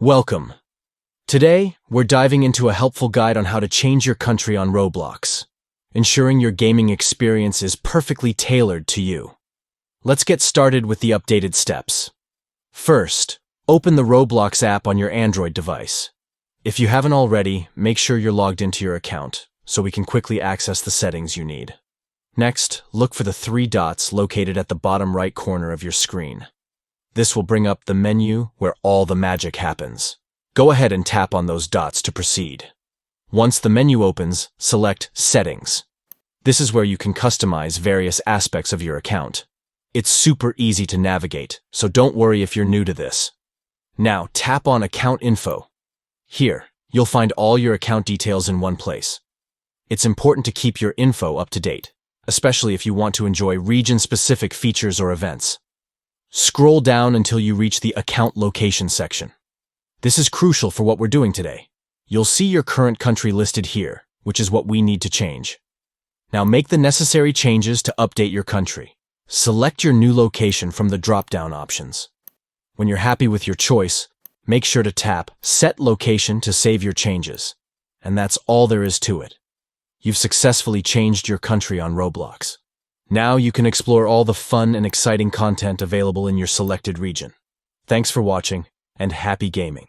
Welcome. Today, we're diving into a helpful guide on how to change your country on Roblox, ensuring your gaming experience is perfectly tailored to you. Let's get started with the updated steps. First, open the Roblox app on your Android device. If you haven't already, make sure you're logged into your account so we can quickly access the settings you need. Next, look for the three dots located at the bottom right corner of your screen. This will bring up the menu where all the magic happens. Go ahead and tap on those dots to proceed. Once the menu opens, select Settings. This is where you can customize various aspects of your account. It's super easy to navigate, so don't worry if you're new to this. Now tap on Account Info. Here, you'll find all your account details in one place. It's important to keep your info up to date, especially if you want to enjoy region-specific features or events. Scroll down until you reach the Account Location section. This is crucial for what we're doing today. You'll see your current country listed here, which is what we need to change. Now make the necessary changes to update your country. Select your new location from the drop-down options. When you're happy with your choice, make sure to tap Set Location to save your changes. And that's all there is to it. You've successfully changed your country on Roblox. Now you can explore all the fun and exciting content available in your selected region. Thanks for watching, and happy gaming.